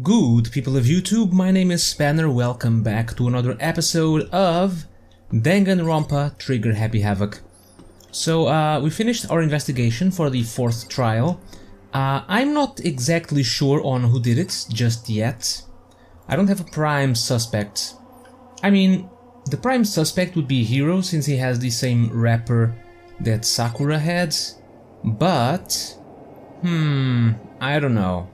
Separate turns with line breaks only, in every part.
Good people of YouTube, my name is Spanner, welcome back to another episode of Danganronpa Trigger Happy Havoc. So we finished our investigation for the fourth trial. I'm not exactly sure on who did it just yet. I don't have a prime suspect. I mean, the prime suspect would be Hiro since he has the same rapper that Sakura had, but I don't know.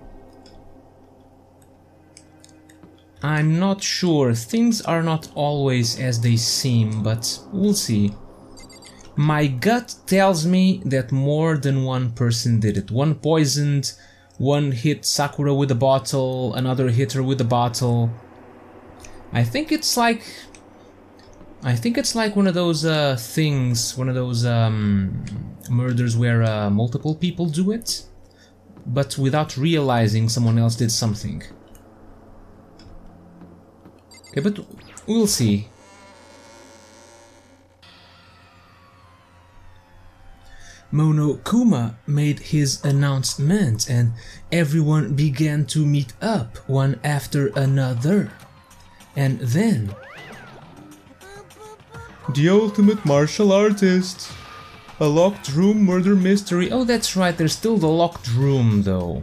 I'm not sure, things are not always as they seem, but we'll see. My gut tells me that more than one person did it. One poisoned, one hit Sakura with a bottle, another hit her with a bottle. I think it's like one of those things, one of those murders where multiple people do it, but without realizing someone else did something. Okay, but we'll see. Monokuma made his announcement and everyone began to meet up one after another. And then...
The ultimate martial artist! A locked room murder mystery.
Oh, that's right, there's still the locked room though.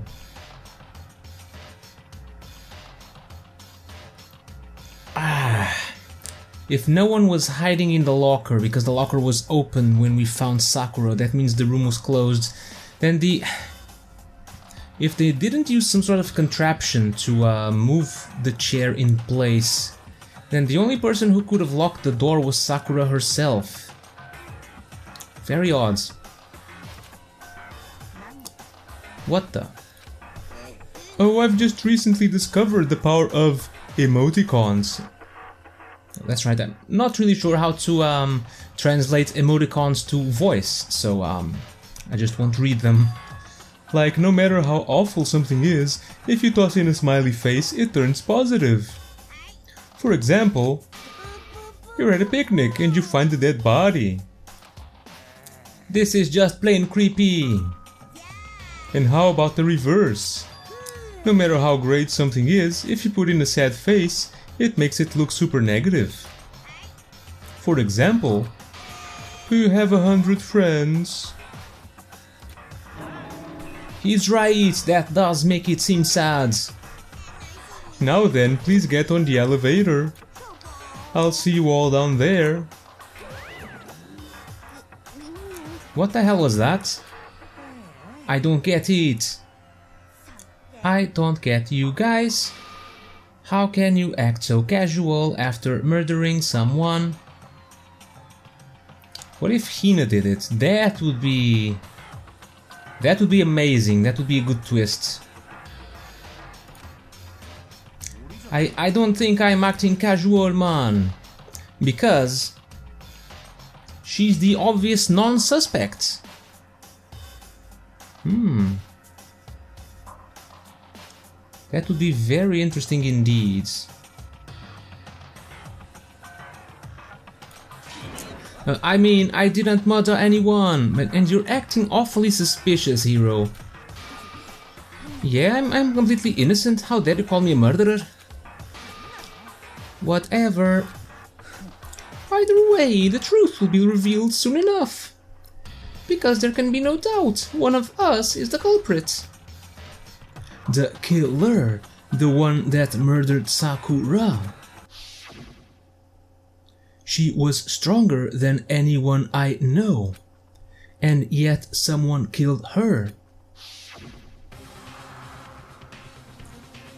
If no one was hiding in the locker because the locker was open when we found Sakura, that means the room was closed, then if they didn't use some sort of contraption to move the chair in place, then the only person who could have locked the door was Sakura herself. Very odd. What the?
Oh, I've just recently discovered the power of emoticons.
That's right, I'm not really sure how to translate emoticons to voice, so I just won't read them.
Like, no matter how awful something is, if you toss in a smiley face, it turns positive. For example, you're at a picnic and you find a dead body.
This is just plain creepy.
And how about the reverse? No matter how great something is, if you put in a sad face, it makes it look super negative. For example, do you have 100 friends?
He's right, that does make it seem sad.
Now then, please get on the elevator. I'll see you all down there.
What the hell was that? I don't get it. I don't get you guys. How can you act so casual after murdering someone? What if Hina did it? That would be amazing, that would be a good twist. I don't think I'm acting casual, man. Because she's the obvious non-suspect. That would be very interesting indeed. I mean, I didn't murder anyone, and you're acting awfully suspicious, Hiro. Yeah, I'm completely innocent, how dare you call me a murderer? Whatever. Either way, the truth will be revealed soon enough. Because there can be no doubt, one of us is the culprit. The killer, the one that murdered Sakura. She was stronger than anyone I know, and yet someone killed her.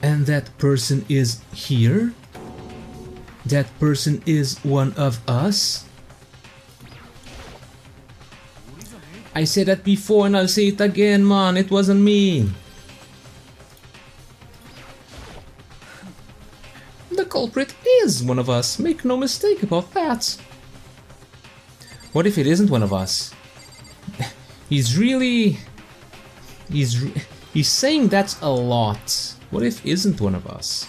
And that person is here? That person is one of us? I said that before and I'll say it again, man, it wasn't me. The culprit is one of us, make no mistake about that. What if it isn't one of us? He's saying that a lot. What if isn't one of us?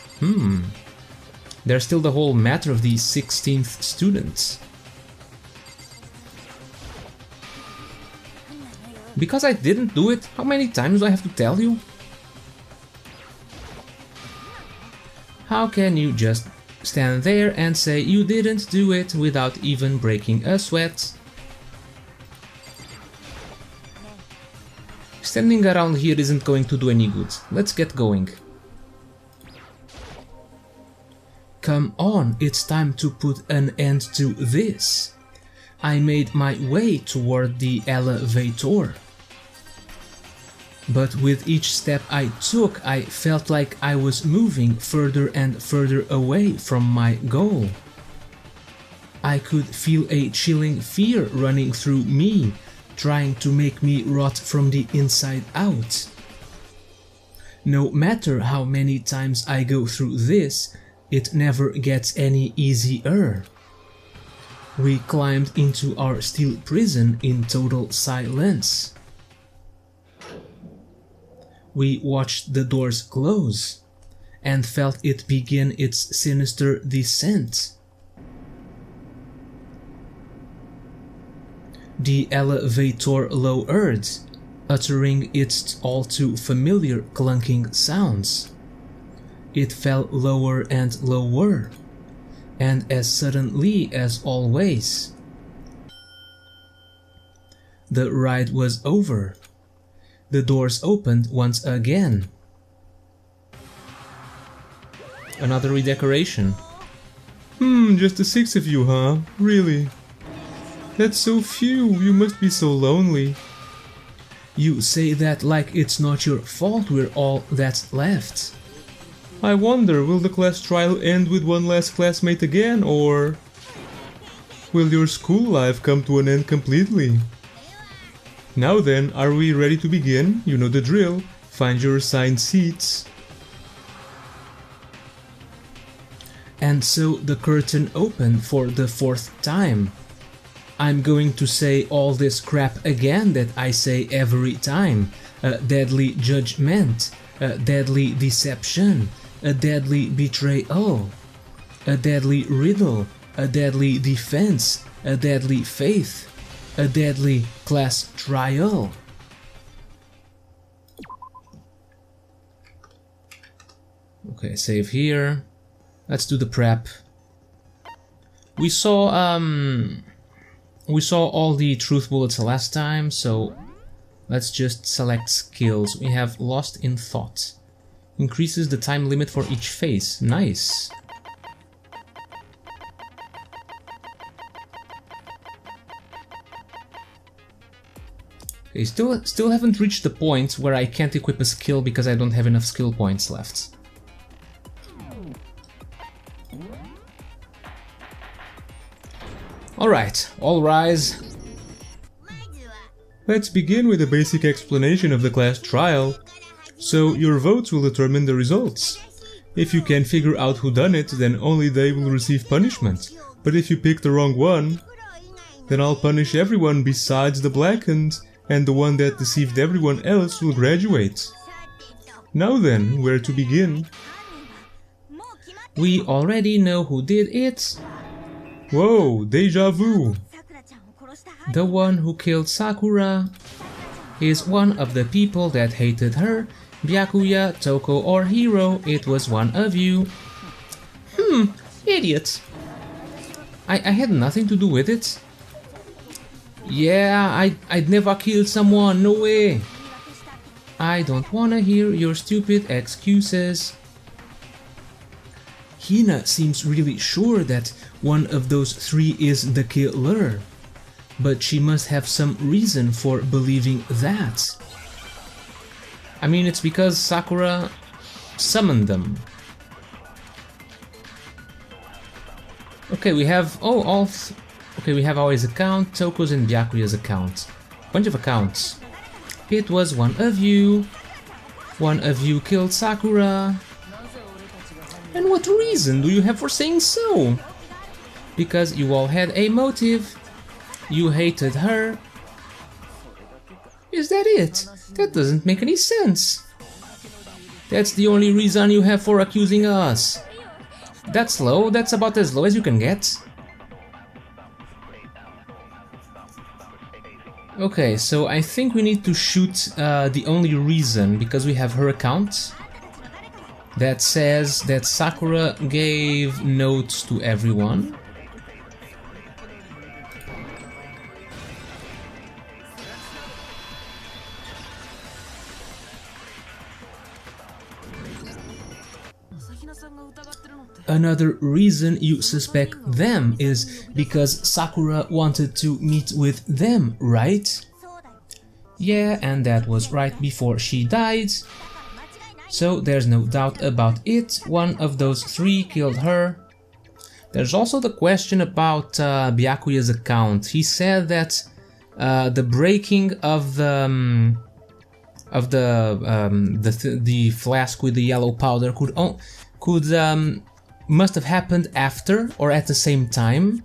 There's still the whole matter of the 16th student. Because I didn't do it, how many times do I have to tell you? How can you just stand there and say you didn't do it without even breaking a sweat? Standing around here isn't going to do any good. Let's get going. Come on, it's time to put an end to this. I made my way toward the elevator. But with each step I took, I felt like I was moving further and further away from my goal. I could feel a chilling fear running through me, trying to make me rot from the inside out. No matter how many times I go through this, it never gets any easier. We climbed into our steel prison in total silence. We watched the doors close and felt it begin its sinister descent. The elevator lowered, uttering its all too familiar clunking sounds. It fell lower and lower, and as suddenly as always. The ride was over. The doors opened once again. Another redecoration.
Just the 6 of you, huh? Really? That's so few, you must be so lonely.
You say that like it's not your fault we're all that's left.
I wonder, will the class trial end with one last classmate again, or will your school life come to an end completely? Now then, are we ready to begin? You know the drill. Find your assigned seats.
And so the curtain opened for the 4th time. I'm going to say all this crap again that I say every time. A deadly judgment, a deadly deception, a deadly betrayal, a deadly riddle, a deadly defense, a deadly faith, a deadly class trial. Okay, save here. Let's do the prep. We saw all the truth bullets last time, so let's just select skills. We have Lost in Thought. Increases the time limit for each phase. Nice. Okay, still haven't reached the point where I can't equip a skill because I don't have enough skill points left. Alright, all rise.
Let's begin with a basic explanation of the class trial. So your votes will determine the results. If you can figure out who done it, then only they will receive punishment. But if you pick the wrong one, then I'll punish everyone besides the blackened, and the one that deceived everyone else will graduate. Now then, where to begin?
We already know who did it.
Whoa, deja vu!
The one who killed Sakura is one of the people that hated her. Byakuya, Toko, or Hiro, it was one of you. Idiot. I had nothing to do with it. Yeah, I'd never killed someone, no way. I don't wanna hear your stupid excuses. Hina seems really sure that one of those 3 is the killer, but she must have some reason for believing that. I mean, it's because Sakura summoned them. Okay, we have we have Aoi's account, Toko's and Byakuya's account. Bunch of accounts. It was one of you. One of you killed Sakura. And what reason do you have for saying so? Because you all had a motive. You hated her. Is that it? That doesn't make any sense. That's the only reason you have for accusing us. That's low, that's about as low as you can get. Okay, so I think we need to shoot the only reason, because we have her account. that says that Sakura gave notes to everyone. Another reason you suspect them is because Sakura wanted to meet with them, right? Yeah, and that was right before she died. So there's no doubt about it, one of those three killed her. There's also the question about Byakuya's account. He said that the breaking of the flask with the yellow powder must have happened after or at the same time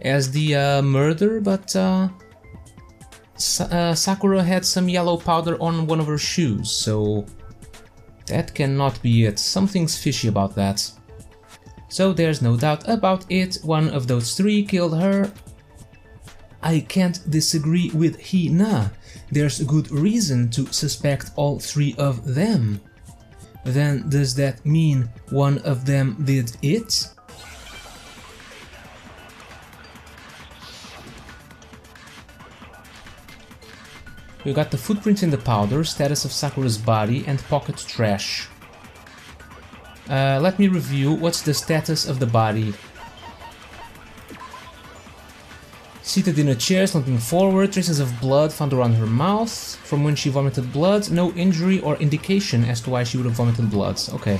as the murder, but Sakura had some yellow powder on one of her shoes, so that cannot be it. Something's fishy about that. So there's no doubt about it, one of those three killed her. I can't disagree with Hina. There's good reason to suspect all three of them. Then does that mean one of them did it? We got the footprints in the powder, status of Sakura's body, and pocket trash. Let me review. What's the status of the body? Seated in a chair, slumping forward, traces of blood found around her mouth from when she vomited blood. No injury or indication as to why she would have vomited blood. Okay.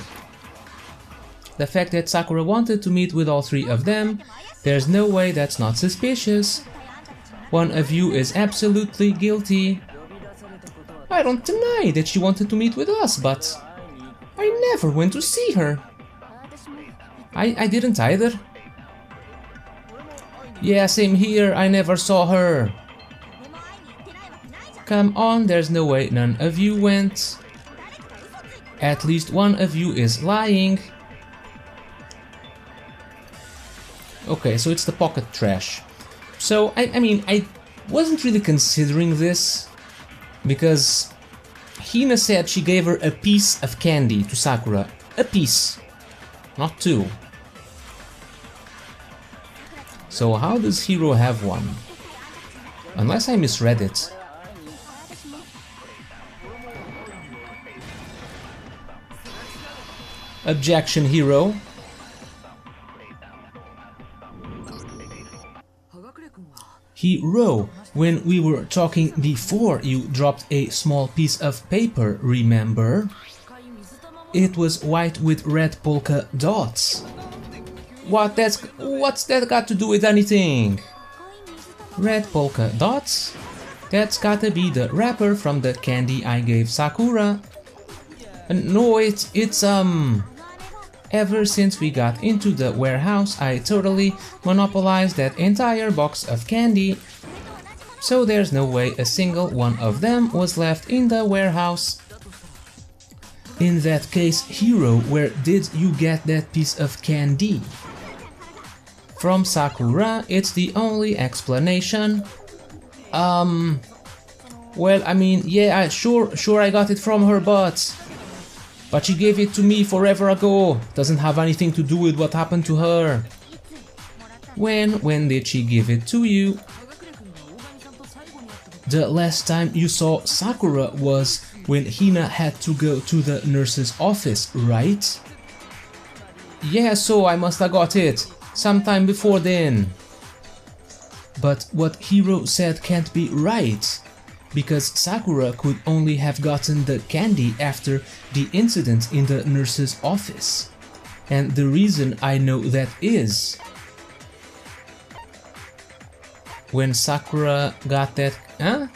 The fact that Sakura wanted to meet with all three of them, there's no way that's not suspicious. One of you is absolutely guilty. I don't deny that she wanted to meet with us, but I never went to see her. I didn't either. Yeah, same here, I never saw her. Come on, there's no way none of you went. At least one of you is lying. Okay, so it's the pocket trash. So, I mean, I wasn't really considering this, because Hina said she gave her a piece of candy to Sakura. A piece, not two. So how does Hiro have one? Unless I misread it. Objection, Hiro. Hiro, when we were talking before, you dropped a small piece of paper, remember? It was white with red polka dots. What's that got to do with anything? Red polka dots? That's gotta be the wrapper from the candy I gave Sakura. No, it's ever since we got into the warehouse, I totally monopolized that entire box of candy. So there's no way a single one of them was left in the warehouse. In that case, Hiro, where did you get that piece of candy? From Sakura, it's the only explanation. Well, I mean, yeah, sure I got it from her, but she gave it to me forever ago. Doesn't have anything to do with what happened to her. When did she give it to you? The last time you saw Sakura was when Hina had to go to the nurse's office, right? Yeah, so I must have got it sometime before then. But what Hiro said can't be right, because Sakura could only have gotten the candy after the incident in the nurse's office. And the reason I know that is when Sakura got that... Huh?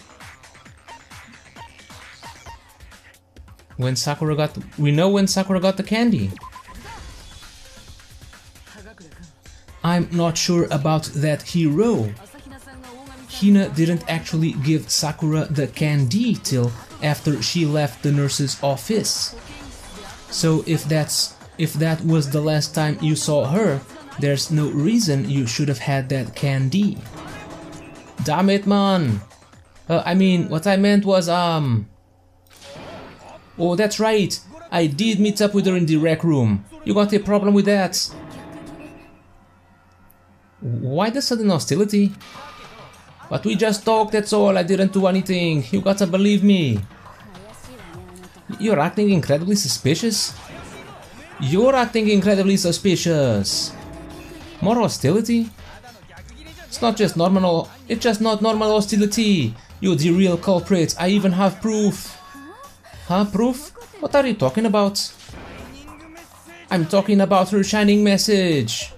When Sakura got... We know when Sakura got the candy. I'm not sure about that, Hiro. Hina didn't actually give Sakura the candy till after she left the nurse's office. So if that was the last time you saw her, there's no reason you should have had that candy. Damn it, man! I mean, what I meant was, Oh, that's right! I did meet up with her in the rec room. You got a problem with that? Why the sudden hostility? But we just talked, that's all. I didn't do anything. You gotta believe me. You're acting incredibly suspicious? You're acting incredibly suspicious. More hostility? It's not just normal. It's just not normal hostility. You're the real culprit. I even have proof. Huh? Proof? What are you talking about? I'm talking about her shining message.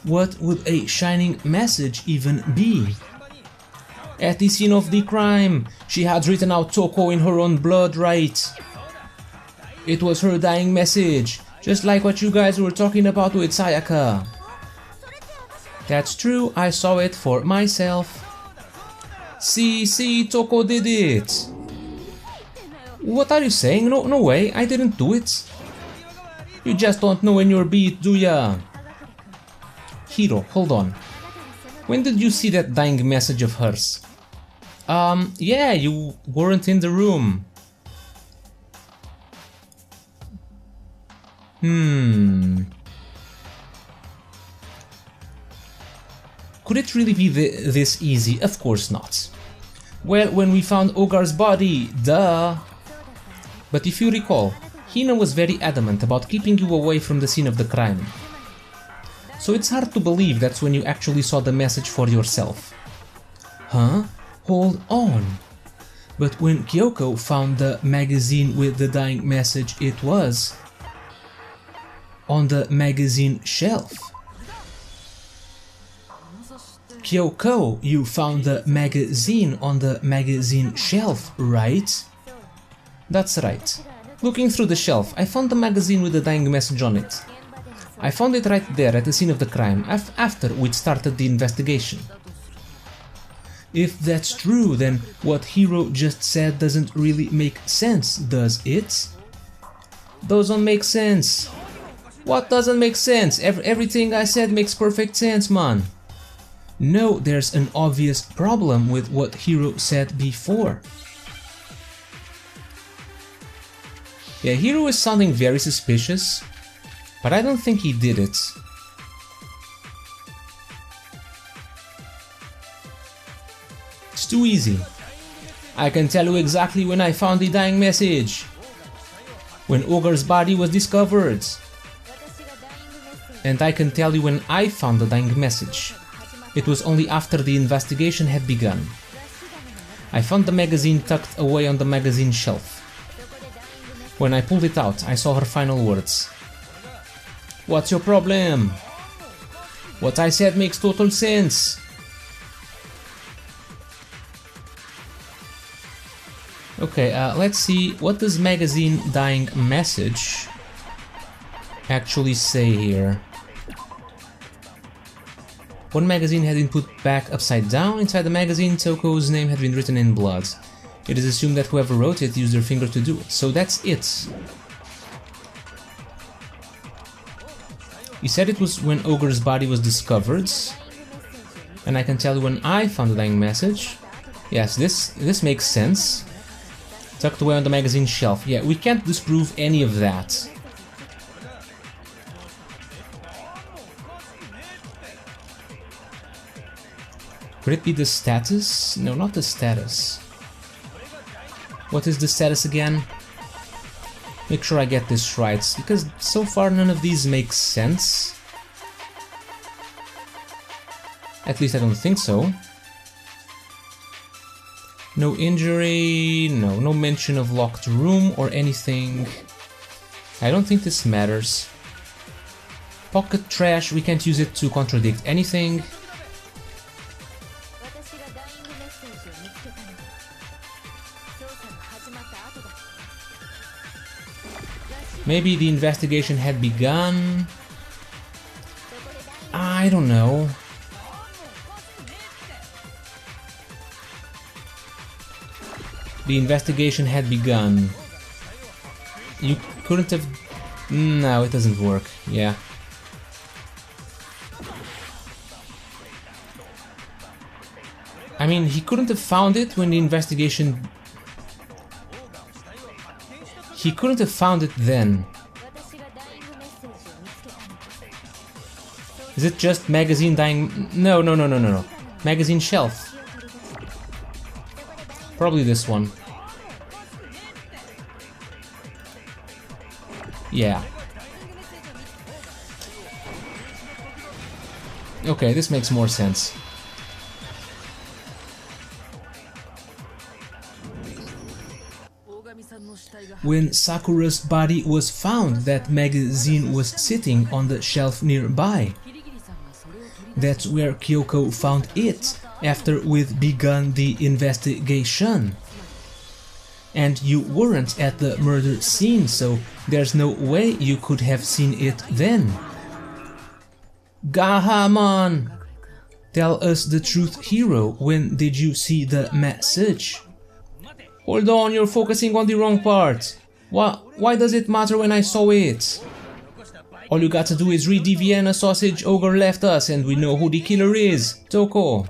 What would a shining message even be? At the scene of the crime, she had written out Toko in her own blood, right? It was her dying message, just like what you guys were talking about with Sayaka. That's true, I saw it for myself. See, Toko did it. What are you saying? No way, I didn't do it. You just don't know when you're beat, do ya? Hiro, hold on. When did you see that dying message of hers? Yeah, you weren't in the room. Could it really be this easy? Of course not. Well, when we found Ogar's body, duh. But if you recall, Hina was very adamant about keeping you away from the scene of the crime. So it's hard to believe that's when you actually saw the message for yourself. Huh? Hold on. But when Kyoko found the magazine with the dying message, it was on the magazine shelf. Kyoko, you found the magazine on the magazine shelf, right? That's right. Looking through the shelf, I found the magazine with the dying message on it. I found it right there at the scene of the crime, after we'd started the investigation. If that's true, then what Hiro just said doesn't really make sense, does it? Doesn't make sense. What doesn't make sense? Everything I said makes perfect sense, man. No, there's an obvious problem with what Hiro said before. Yeah, Hiro is sounding very suspicious, but I don't think he did it. It's too easy. I can tell you exactly when I found the dying message. When Ogar's body was discovered. And I can tell you when I found the dying message. It was only after the investigation had begun. I found the magazine tucked away on the magazine shelf. When I pulled it out, I saw her final words. What's your problem? What I said makes total sense. Okay, let's see, what does magazine dying message actually say here? One magazine had been put back upside down. Inside the magazine, Toko's name had been written in blood. It is assumed that whoever wrote it used their finger to do it. So that's it. You said it was when Ogre's body was discovered. And I can tell you when I found the dying message. Yes, this makes sense. Tucked away on the magazine shelf. Yeah, we can't disprove any of that. Could it be the status? No, not the status. What is the status again? Make sure I get this right, because so far none of these make sense. At least I don't think so. No injury, no mention of locked room or anything. I don't think this matters. Pocket trash, we can't use it to contradict anything. Maybe the investigation had begun. I don't know. The investigation had begun. You couldn't have... No, it doesn't work. Yeah. I mean, he couldn't have found it when the investigation... He couldn't have found it then. Is it just magazine dying? No. Magazine shelf. Probably this one. Yeah. Okay, this makes more sense. When Sakura's body was found, that magazine was sitting on the shelf nearby. That's where Kyoko found it after we'd begun the investigation. And you weren't at the murder scene, so there's no way you could have seen it then. Gahamon! Tell us the truth, hero. When did you see the message? Hold on, you're focusing on the wrong part. Why does it matter when I saw it? All you gotta do is read the Vienna sausage ogre left us and we know who the killer is. Toko.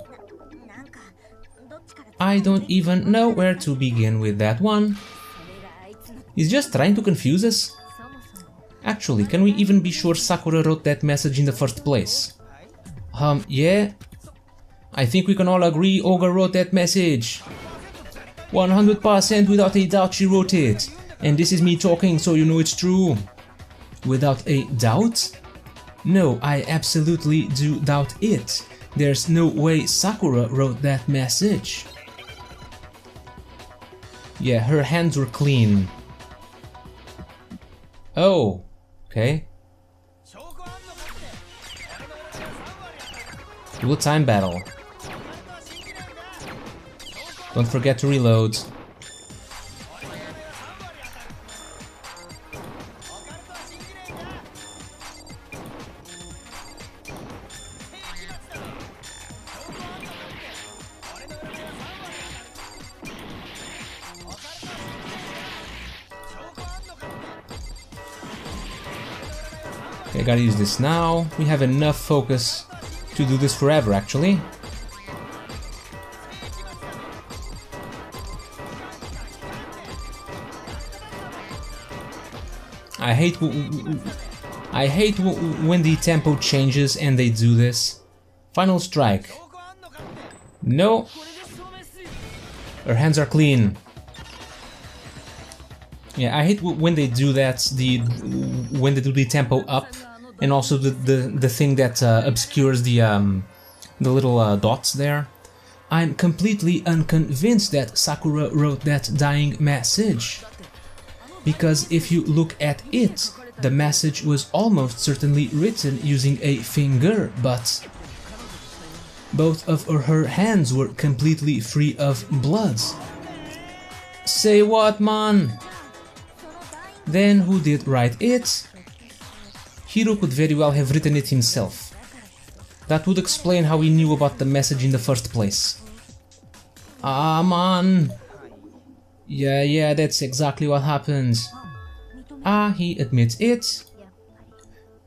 I don't even know where to begin with that one. He's just trying to confuse us. Actually, can we even be sure Sakura wrote that message in the first place? Yeah. I think we can all agree Ogre wrote that message. 100% without a doubt she wrote it. And this is me talking, so you know it's true. Without a doubt? No, I absolutely do doubt it. There's no way Sakura wrote that message. Yeah, her hands were clean. Oh, okay. Do a time battle. Don't forget to reload. Okay, gotta use this now. We have enough focus to do this forever, actually. I hate when the tempo changes and they do this. Final strike. No. Her hands are clean. Yeah, I hate when they do that. When they do the tempo up, and also the thing that obscures the little dots there. I'm completely unconvinced that Sakura wrote that dying message. Because if you look at it, the message was almost certainly written using a finger, but both of her hands were completely free of blood. Say what, man? Then who did write it? Hiro could very well have written it himself. That would explain how he knew about the message in the first place. Ah, man. Yeah, that's exactly what happened. Ah, he admits it.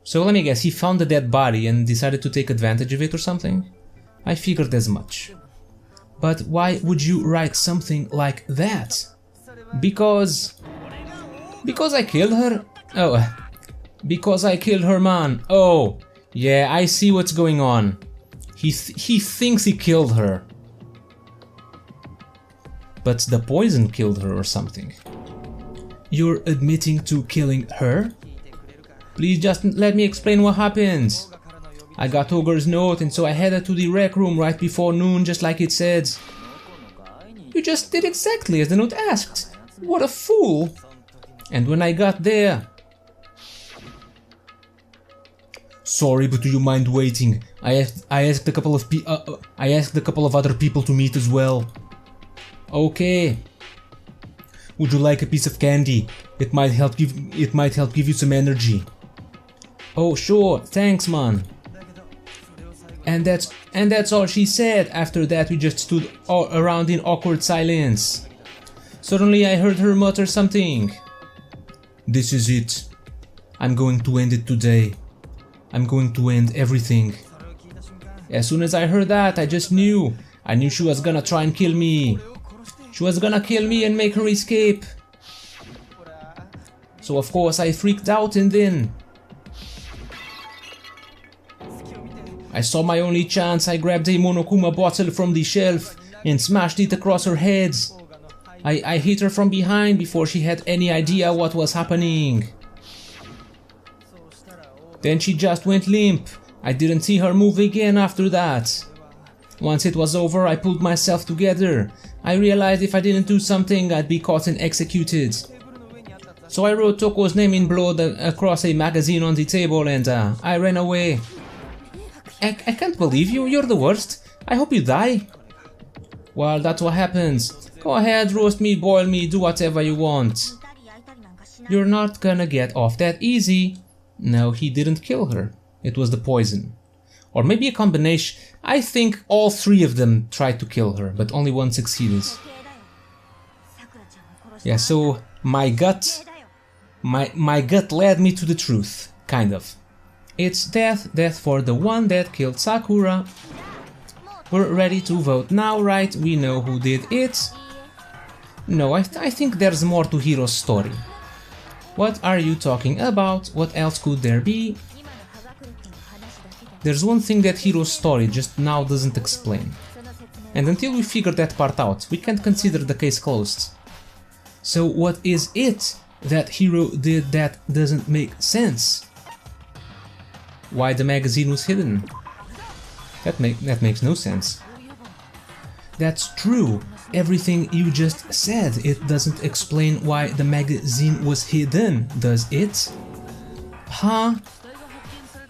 So let me guess, he found the dead body and decided to take advantage of it or something? I figured as much. But why would you write something like that? Because I killed her? Oh, because I killed her, man. Oh, yeah, I see what's going on. He thinks he killed her. But the poison killed her or something. You're admitting to killing her? Please just let me explain what happened. I got Ogre's note and so I headed to the rec room right before noon, just like it said. You just did exactly as the note asked. What a fool. And when I got there... Sorry, but do you mind waiting? I asked a couple of other people to meet as well. Okay. Would you like a piece of candy? It might help give you some energy. Oh sure, thanks, man. And that's all she said. After that we just stood around in awkward silence. Suddenly I heard her mutter something. This is it. I'm going to end it today. I'm going to end everything. As soon as I heard that, I just knew. I knew she was gonna try and kill me. She was gonna kill me and make her escape. So of course I freaked out, and then I saw my only chance. I grabbed a Monokuma bottle from the shelf and smashed it across her head. I hit her from behind before she had any idea what was happening. Then she just went limp. I didn't see her move again after that. Once it was over, I pulled myself together. I realized if I didn't do something, I'd be caught and executed. So I wrote Toko's name in blood across a magazine on the table, and I ran away. I can't believe you, you're the worst. I hope you die. Well, that's what happens. Go ahead, roast me, boil me, do whatever you want. You're not gonna get off that easy. No, he didn't kill her. It was the poison. Or maybe a combination. I think all three of them tried to kill her, but only one succeeded. Yeah, so my gut led me to the truth, kind of. It's death for the one that killed Sakura. We're ready to vote now, right? We know who did it. No, I think there's more to Hiro's story. What are you talking about? What else could there be? There's one thing that Hiro's story just now doesn't explain. And until we figure that part out, we can't consider the case closed. So what is it that Hiro did that doesn't make sense? Why the magazine was hidden? That makes no sense. That's true. Everything you just said, it doesn't explain why the magazine was hidden, does it? Huh?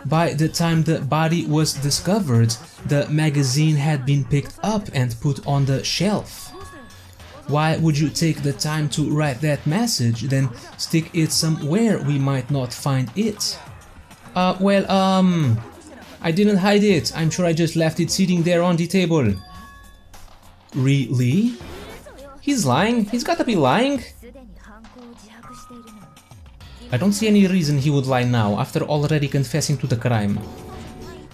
By the time the body was discovered, the magazine had been picked up and put on the shelf. Why would you take the time to write that message, then stick it somewhere we might not find it? I didn't hide it. I'm sure I just left it sitting there on the table. Really? He's lying? He's gotta be lying? I don't see any reason he would lie now, after already confessing to the crime.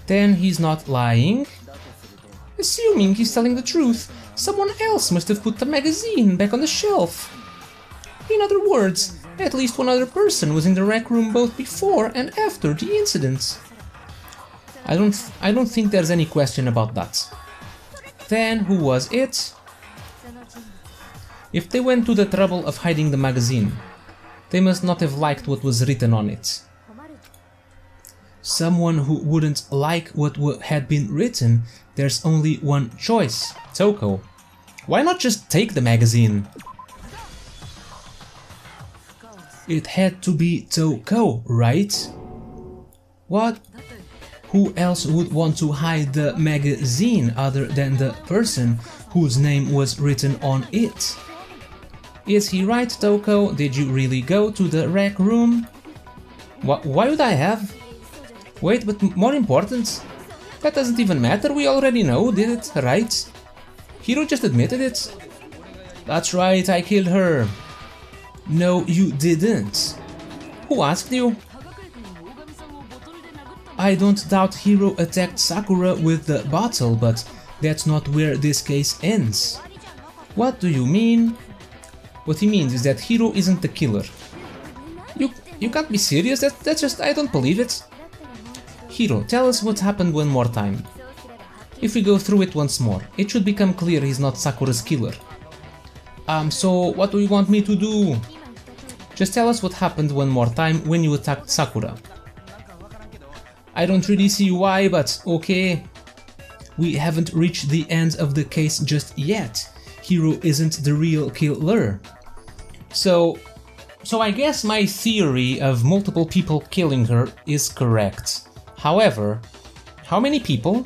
Then he's not lying? Assuming he's telling the truth, someone else must have put the magazine back on the shelf. In other words, at least one other person was in the rec room both before and after the incident. I don't think there's any question about that. Then who was it? If they went to the trouble of hiding the magazine, they must not have liked what was written on it. Someone who wouldn't like what had been written, there's only one choice: Toko. Why not just take the magazine? It had to be Toko, right? What? Who else would want to hide the magazine other than the person whose name was written on it? Is he right, Toko? Did you really go to the rec room? Why would I have? Wait, but more important, that doesn't even matter, we already know, did it, right? Hiro just admitted it. That's right, I killed her. No, you didn't. Who asked you? I don't doubt Hiro attacked Sakura with the bottle, but that's not where this case ends. What do you mean? What he means is that Hiro isn't the killer. You can't be serious, that's just, I don't believe it. Hiro, tell us what happened one more time. If we go through it once more, it should become clear he's not Sakura's killer. So what do you want me to do? Just tell us what happened one more time when you attacked Sakura. I don't really see why, but okay. We haven't reached the end of the case just yet. Hiro isn't the real killer. So I guess my theory of multiple people killing her is correct. However, how many people?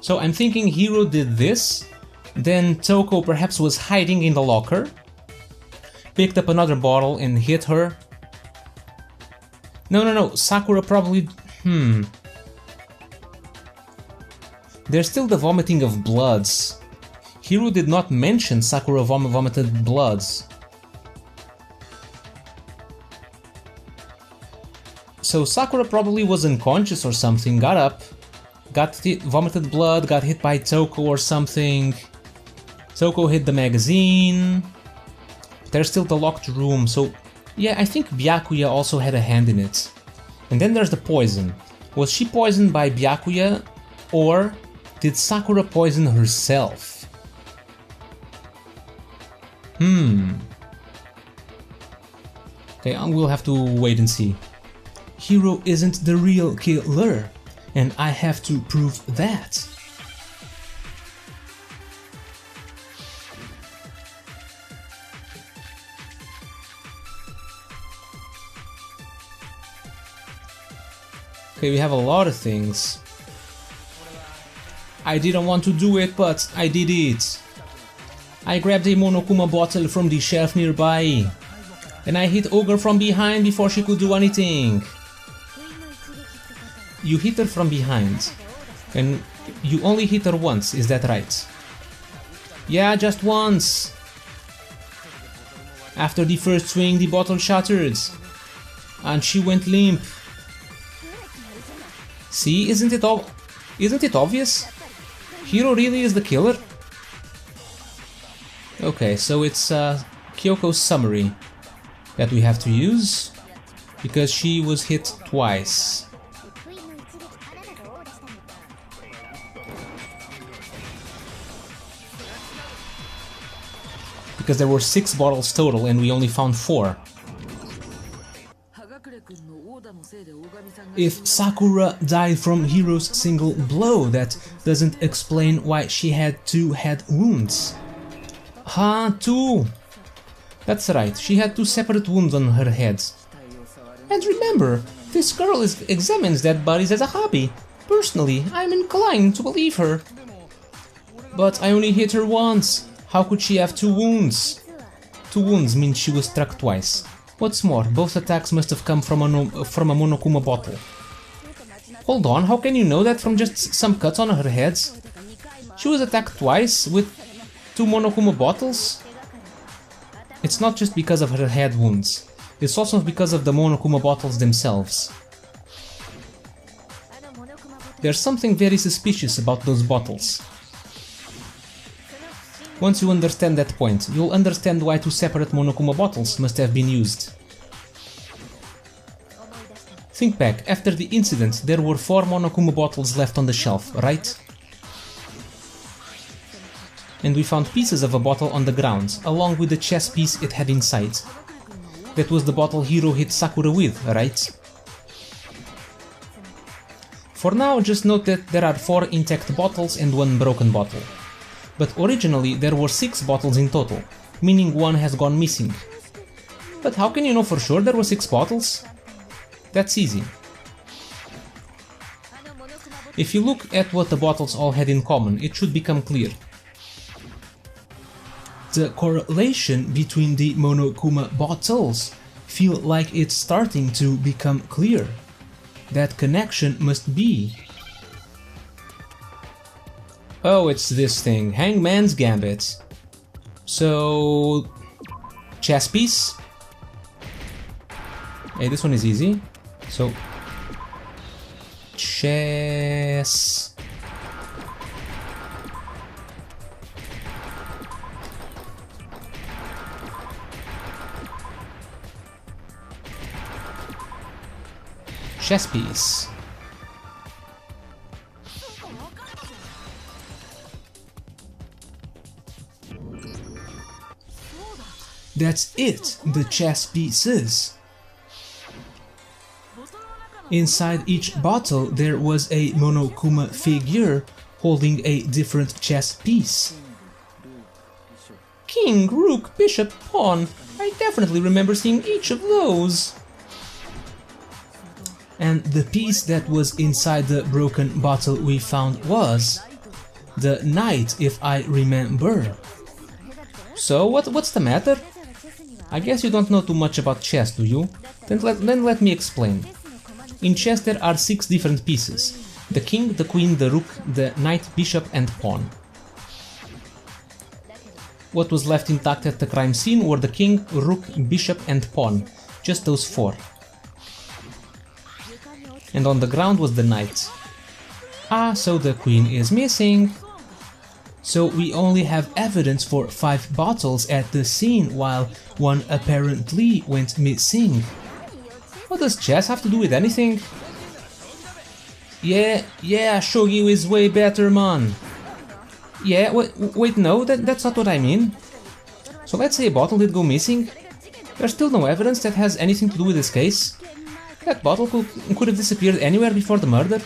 So I'm thinking Hiro did this, then Toko perhaps was hiding in the locker, picked up another bottle and hit her. No, Sakura probably... There's still the vomiting of bloods. Hiro did not mention Sakura vomited bloods. So Sakura probably was unconscious or something, got up, vomited blood, got hit by Toko or something. Toko hit the magazine. There's still the locked room, so Yeah, I think Byakuya also had a hand in it. And then there's the poison. Was she poisoned by Byakuya, or did Sakura poison herself? Okay, we'll have to wait and see. Hiro isn't the real killer, and I have to prove that. Okay, we have a lot of things. I didn't want to do it, but I did it. I grabbed a Monokuma bottle from the shelf nearby, and I hit Ogre from behind before she could do anything. You hit her from behind, and you only hit her once, is that right? Yeah, just once. After the first swing, the bottle shattered, and she went limp. See, isn't it obvious? Hiro really is the killer? Okay, so it's Kyoko's summary that we have to use, because she was hit twice. Because there were 6 bottles total and we only found 4. If Sakura died from Hiro's single blow, that doesn't explain why she had 2 head wounds. Huh, 2! That's right, she had 2 separate wounds on her head. And remember, this girl examines dead bodies as a hobby. Personally, I'm inclined to believe her. But I only hit her once. How could she have 2 wounds? 2 wounds means she was struck twice. What's more, both attacks must have come from a Monokuma bottle. Hold on, how can you know that from just some cuts on her head? She was attacked twice with 2 Monokuma bottles? It's not just because of her head wounds. It's also because of the Monokuma bottles themselves. There's something very suspicious about those bottles. Once you understand that point, you'll understand why 2 separate Monokuma bottles must have been used. Think back, after the incident there were 4 Monokuma bottles left on the shelf, right? And we found pieces of a bottle on the ground, along with the chess piece it had inside. That was the bottle Hiro hit Sakura with, right? For now, just note that there are 4 intact bottles and 1 broken bottle. But originally there were 6 bottles in total, meaning 1 has gone missing. But how can you know for sure there were 6 bottles? That's easy. If you look at what the bottles all had in common, it should become clear. The correlation between the Monokuma bottles feel like it's starting to become clear. That connection must be... Oh, it's this thing, Hangman's Gambit. So... chess piece. Hey, this one is easy. So... chess... chess piece. That's it, the chess pieces. Inside each bottle there was a Monokuma figure holding a different chess piece. King, rook, bishop, pawn. I definitely remember seeing each of those. And the piece that was inside the broken bottle we found was the knight, if I remember. So what's the matter? I guess you don't know too much about chess, do you? Then let me explain. In chess there are 6 different pieces. The king, the queen, the rook, the knight, bishop and pawn. What was left intact at the crime scene were the king, rook, bishop and pawn. Just those 4. And on the ground was the knight. Ah, so the queen is missing. So we only have evidence for 5 bottles at the scene, while one apparently went missing. What does chess have to do with anything? Yeah, Shogi is way better, man. Yeah, wait, no, that's not what I mean. So let's say a bottle did go missing. There's still no evidence that has anything to do with this case. That bottle could have disappeared anywhere before the murder.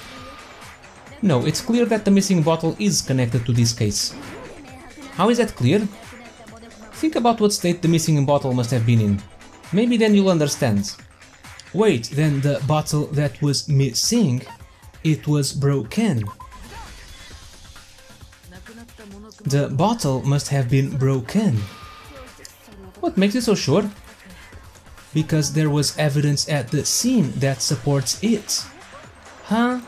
No, it's clear that the missing bottle is connected to this case. How is that clear? Think about what state the missing bottle must have been in. Maybe then you'll understand. Wait, then the bottle that was missing, it was broken. The bottle must have been broken. What makes you so sure? Because there was evidence at the scene that supports it. Huh?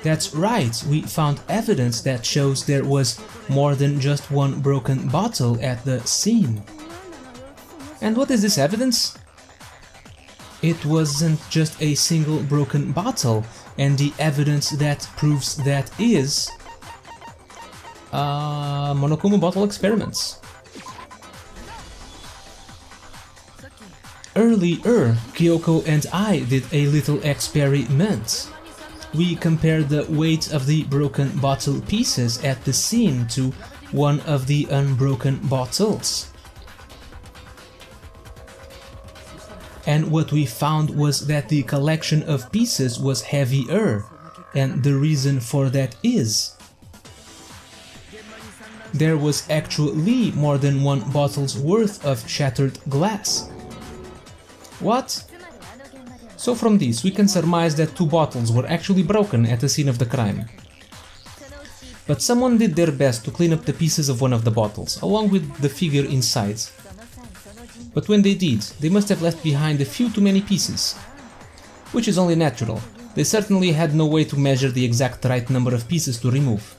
That's right, we found evidence that shows there was more than just one broken bottle at the scene. And what is this evidence? It wasn't just a single broken bottle, and the evidence that proves that is Monokuma bottle experiments. Earlier, Kyoko and I did a little experiment. We compared the weight of the broken bottle pieces at the scene to one of the unbroken bottles. And what we found was that the collection of pieces was heavier, and the reason for that is there was actually more than one bottle's worth of shattered glass. What? So from this we can surmise that 2 bottles were actually broken at the scene of the crime. But someone did their best to clean up the pieces of one of the bottles, along with the figure inside. But when they did, they must have left behind a few too many pieces. Which is only natural. They certainly had no way to measure the exact right number of pieces to remove.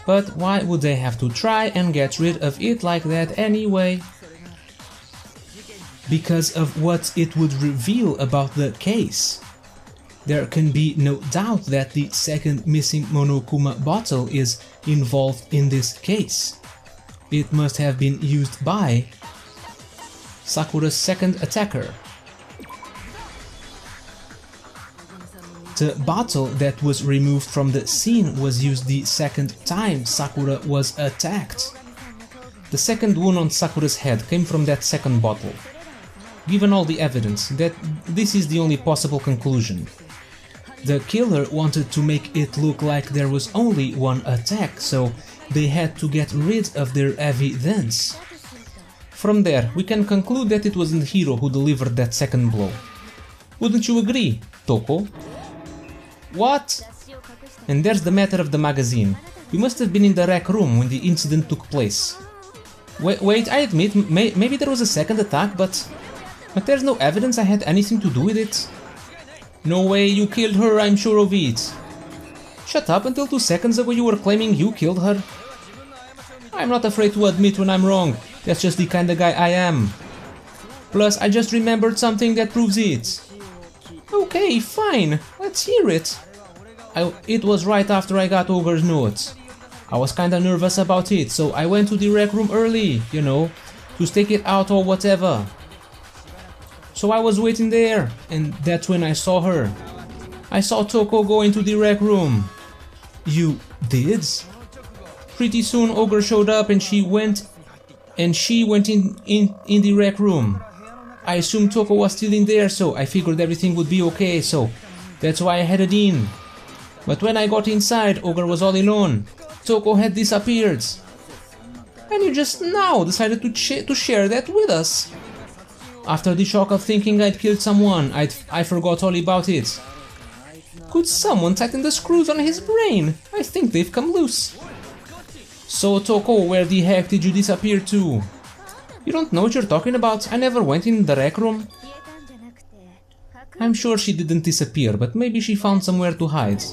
But why would they have to try and get rid of it like that anyway? Because of what it would reveal about the case. There can be no doubt that the second missing Monokuma bottle is involved in this case. It must have been used by Sakura's second attacker. The bottle that was removed from the scene was used the second time Sakura was attacked. The second wound on Sakura's head came from that second bottle. Given all the evidence, that this is the only possible conclusion. The killer wanted to make it look like there was only one attack, so they had to get rid of their evidence. From there, we can conclude that it wasn't Hiro who delivered that second blow. Wouldn't you agree, Toko? What? And there's the matter of the magazine. We must have been in the rec room when the incident took place. Wait, I admit, maybe there was a second attack, but there's no evidence I had anything to do with it. No way, you killed her, I'm sure of it. Shut up, until 2 seconds ago you were claiming you killed her. I'm not afraid to admit when I'm wrong, that's just the kind of guy I am. Plus, I just remembered something that proves it. Okay, fine, let's hear it. It was right after I got Ogre's note. I was kinda nervous about it, so I went to the rec room early, you know, to stake it out or whatever. So I was waiting there, and that's when I saw her. I saw Toko go into the rec room. You did? Pretty soon Ogre showed up and she went in the rec room. I assumed Toko was still in there, so I figured everything would be okay, so that's why I headed in. But when I got inside, Ogre was all alone. Toko had disappeared. And you just now decided to share that with us. After the shock of thinking I'd killed someone, I forgot all about it. Could someone tighten the screws on his brain? I think they've come loose. So Toko, where the heck did you disappear to? You don't know what you're talking about? I never went in the rec room. I'm sure she didn't disappear, but maybe she found somewhere to hide.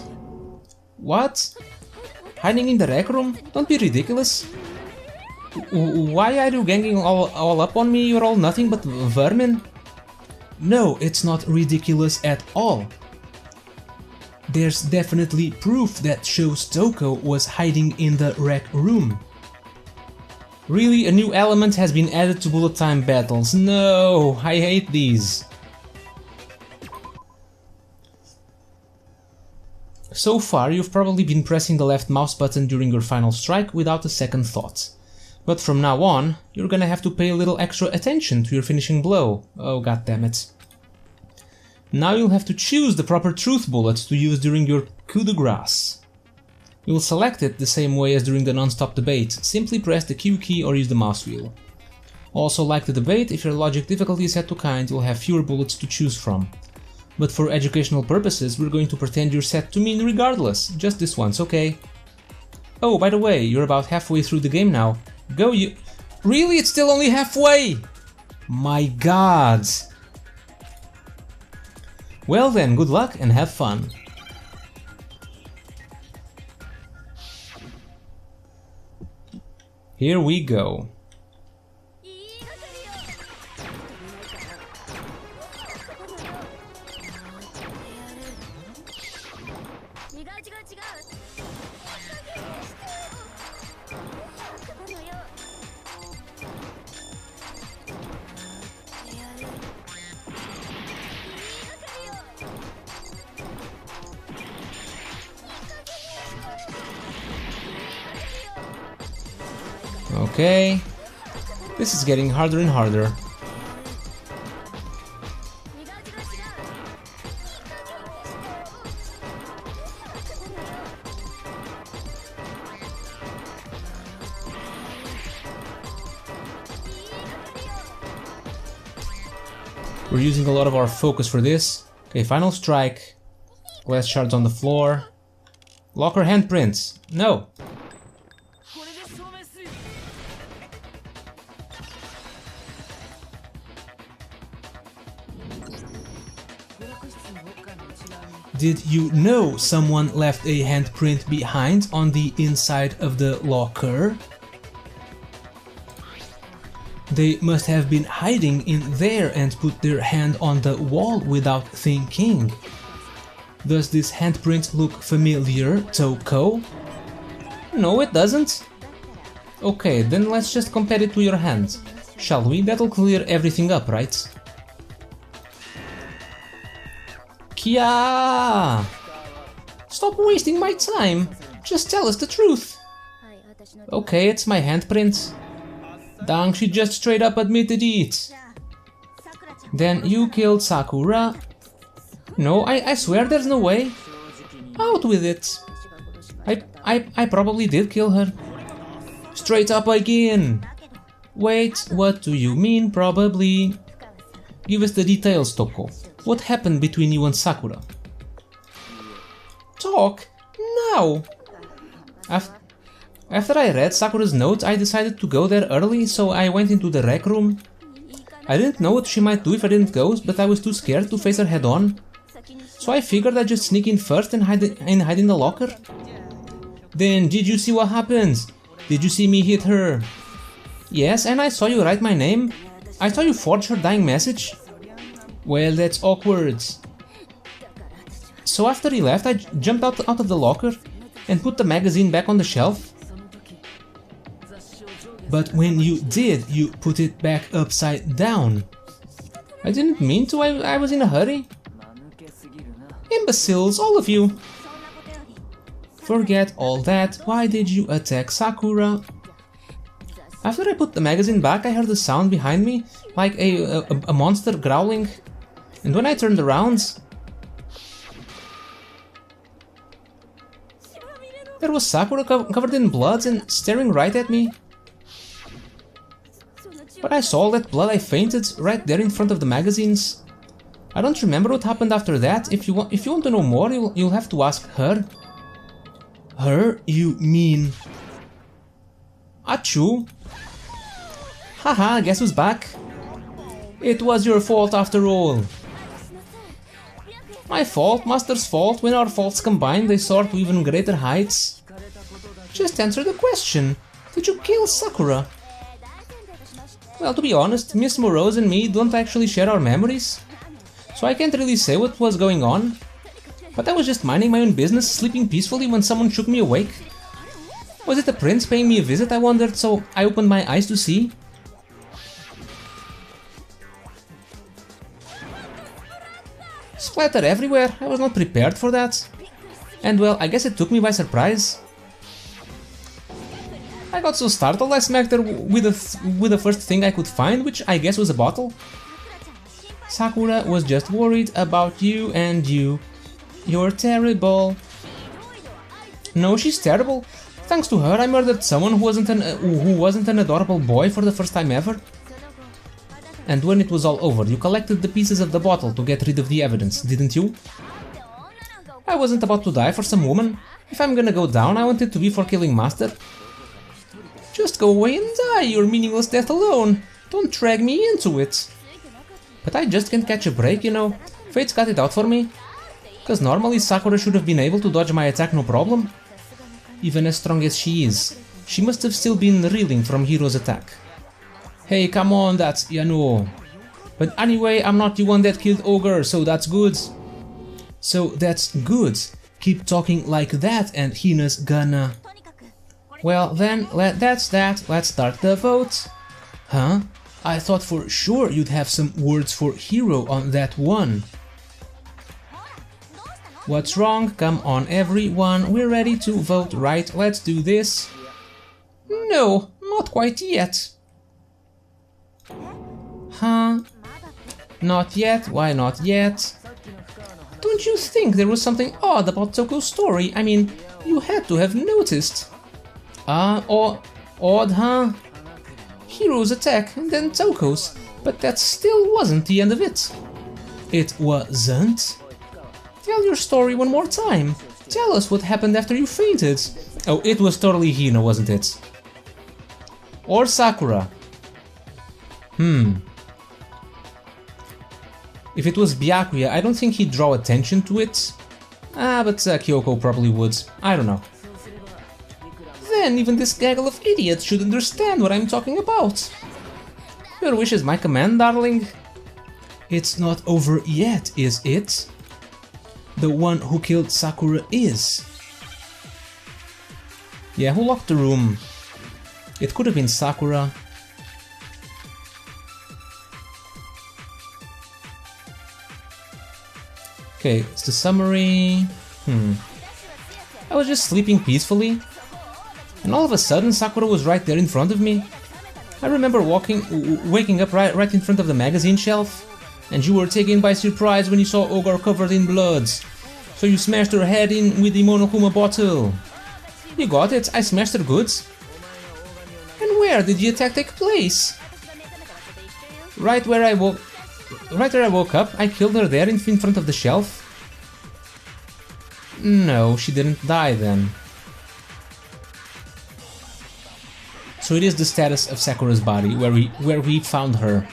What? Hiding in the rec room? Don't be ridiculous. Why are you ganging all up on me? You're all nothing but vermin? No, it's not ridiculous at all. There's definitely proof that shows Toko was hiding in the rec room. Really, a new element has been added to bullet time battles. No, I hate these. So far, you've probably been pressing the left mouse button during your final strike without a second thought. But from now on, you're gonna have to pay a little extra attention to your finishing blow. Oh, goddammit. Now you'll have to choose the proper truth bullet to use during your coup de grace. You'll select it the same way as during the non-stop debate, simply press the Q key or use the mouse wheel. Also, like the debate, if your logic difficulty is set to kind, you'll have fewer bullets to choose from. But for educational purposes, we're going to pretend you're set to mean regardless, just this once, okay? Oh, by the way, you're about halfway through the game now. Go you... Really? It's still only halfway? My god! Well then, good luck and have fun. Here we go. Okay, this is getting harder and harder. We're using a lot of our focus for this. Okay, final strike. Glass shards on the floor. Locker handprints. No. Did you know someone left a handprint behind on the inside of the locker? They must have been hiding in there and put their hand on the wall without thinking. Does this handprint look familiar, Toko? No, it doesn't. Okay, then let's just compare it to your hand. Shall we? That'll clear everything up, right? Kia! Stop wasting my time! Just tell us the truth! Okay, it's my handprint. Dang, she just straight up admitted it! Then you killed Sakura? No, I swear there's no way. Out with it! I probably did kill her. Straight up again! Wait, what do you mean, probably? Give us the details, Toko. What happened between you and Sakura? Talk now! After I read Sakura's note, I decided to go there early, so I went into the rec room. I didn't know what she might do if I didn't go, but I was too scared to face her head on. So I figured I'd just sneak in first and hide in the locker. Then, did you see what happened? Did you see me hit her? Yes, and I saw you write my name. I saw you forge her dying message. Well, that's awkward. So after he left, I jumped out of the locker and put the magazine back on the shelf. But when you did, you put it back upside down. I didn't mean to, I was in a hurry. Imbeciles, all of you. Forget all that, why did you attack Sakura? After I put the magazine back, I heard a sound behind me, like a monster growling. And when I turned around, there was Sakura covered in blood and staring right at me. When I saw all that blood, I fainted right there in front of the magazines. I don't remember what happened after that. If you want to know more, you'll have to ask her. Her? You mean... Achoo! Haha, guess who's back? It was your fault after all. My fault, Master's fault. When our faults combine, they soar to even greater heights. Just answer the question. Did you kill Sakura? Well, to be honest, Miss Morose and me don't actually share our memories. So I can't really say what was going on. But I was just minding my own business, sleeping peacefully when someone shook me awake. Was it the prince paying me a visit, I wondered, so I opened my eyes to see. Splatter everywhere, I was not prepared for that. And well, I guess it took me by surprise. I got so startled I smacked her with the first thing I could find, which I guess was a bottle. Sakura was just worried about you and you. You're terrible. No, she's terrible. Thanks to her, I murdered someone who wasn't an adorable boy for the first time ever. And when it was all over, you collected the pieces of the bottle to get rid of the evidence, didn't you? I wasn't about to die for some woman. If I'm gonna go down, I want it to be for killing Master. Just go away and die your meaningless death alone. Don't drag me into it. But I just can't catch a break, you know. Fate's got it out for me. Cause normally Sakura should have been able to dodge my attack no problem. Even as strong as she is, she must have still been reeling from Hiro's attack. Hey, come on, that's Yano. But anyway, I'm not the one that killed Ogre, so that's good. So that's good. Keep talking like that and Hina's gonna... Well then, that's that. Let's start the vote. Huh? I thought for sure you'd have some words for Hiro on that one. What's wrong? Come on everyone, we're ready to vote, right? Let's do this. No, not quite yet. Huh? Not yet? Why not yet? Don't you think there was something odd about Toko's story? I mean, you had to have noticed. Odd, huh? Hiro's attack and then Toko's, but that still wasn't the end of it. It wasn't? Tell your story one more time. Tell us what happened after you fainted. Oh, it was totally Hina, wasn't it? Or Sakura. If it was Byakuya, I don't think he'd draw attention to it. But Kyoko probably would. I don't know. Then even this gaggle of idiots should understand what I'm talking about. Your wish is my command, darling. It's not over yet, is it? The one who killed Sakura is. Yeah, who locked the room? It could have been Sakura. Okay, it's the summary. I was just sleeping peacefully, and all of a sudden Sakura was right there in front of me. I remember waking up right in front of the magazine shelf, and you were taken by surprise when you saw Ogre covered in blood. So you smashed her head in with the Monokuma bottle. You got it, I smashed her goods. And where did the attack take place? Right where I woke up, I killed her there in front of the shelf. No, she didn't die then. So it is the status of Sakura's body, where we found her.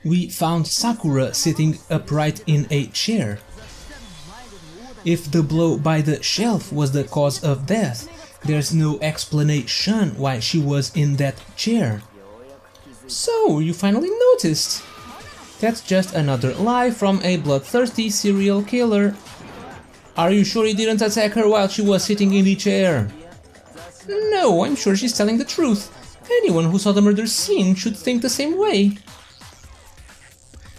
We found Sakura sitting upright in a chair. If the blow by the shelf was the cause of death, there's no explanation why she was in that chair. So, you finally noticed. That's just another lie from a bloodthirsty serial killer. Are you sure he didn't attack her while she was sitting in the chair? No, I'm sure she's telling the truth. Anyone who saw the murder scene should think the same way.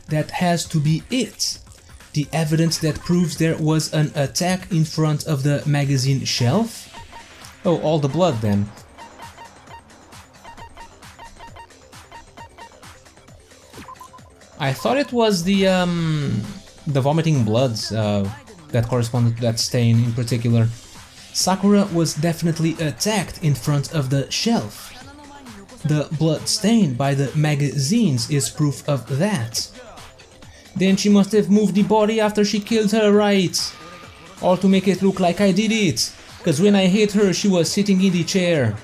That has to be it. The evidence that proves there was an attack in front of the magazine shelf? Oh, all the blood then. I thought it was the vomiting bloods that corresponded to that stain in particular. Sakura was definitely attacked in front of the shelf. The blood stain by the magazines is proof of that. Then she must have moved the body after she killed her, right? Or to make it look like I did it, cause when I hit her she was sitting in the chair.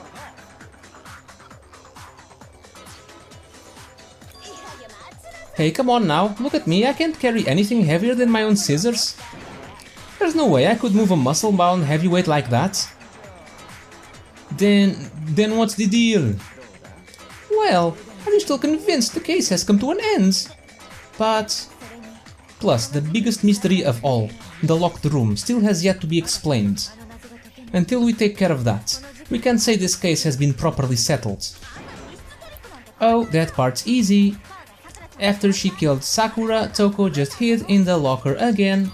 Hey, come on now, look at me, I can't carry anything heavier than my own scissors. There's no way I could move a muscle-bound heavyweight like that. Then what's the deal? Well, I'm still convinced the case has come to an end. But... Plus, the biggest mystery of all, the locked room, still has yet to be explained. Until we take care of that, we can't say this case has been properly settled. Oh, that part's easy. After she killed Sakura, Toko just hid in the locker again.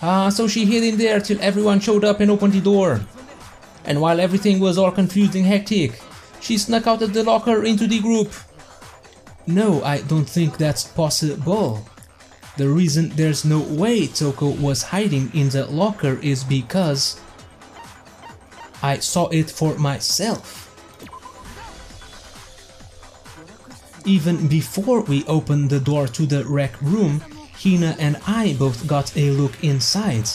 So she hid in there till everyone showed up and opened the door. And while everything was all confused and hectic, she snuck out of the locker into the group. No, I don't think that's possible. The reason there's no way Toko was hiding in the locker is because I saw it for myself. Even before we opened the door to the rec room, Hina and I both got a look inside.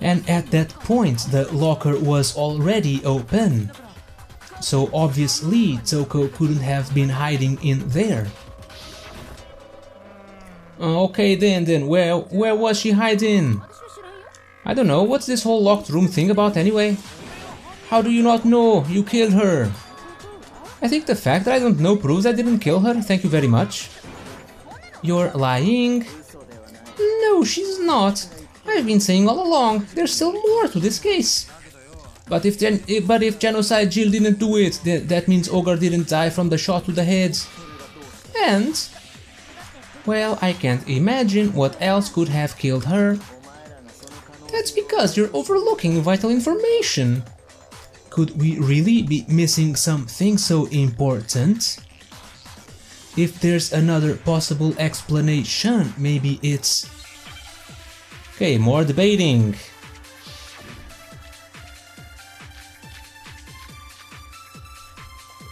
And at that point the locker was already open. So obviously Toko couldn't have been hiding in there. Okay then, where was she hiding? I don't know, what's this whole locked room thing about anyway? How do you not know? You killed her. I think the fact that I don't know proves I didn't kill her, thank you very much. You're lying? No, she's not. I've been saying all along, there's still more to this case. But if Genocide Jill didn't do it, that means Ogre didn't die from the shot to the head. And... well, I can't imagine what else could have killed her. That's because you're overlooking vital information. Could we really be missing something so important? If there's another possible explanation, maybe it's... Okay, more debating.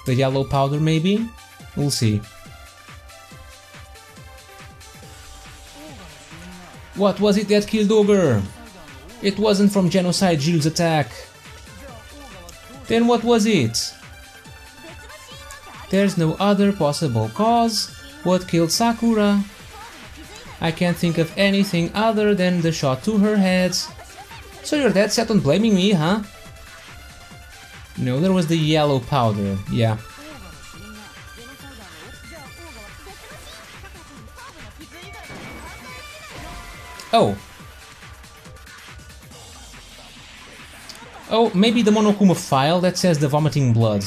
The yellow powder maybe? We'll see. What was it that killed Ogre? It wasn't from Genocide Jill's attack. Then what was it? There's no other possible cause. What killed Sakura? I can't think of anything other than the shot to her head. So you're dead set on blaming me, huh? No, there was the yellow powder, yeah. Oh. Oh, maybe the Monokuma file that says the vomiting blood.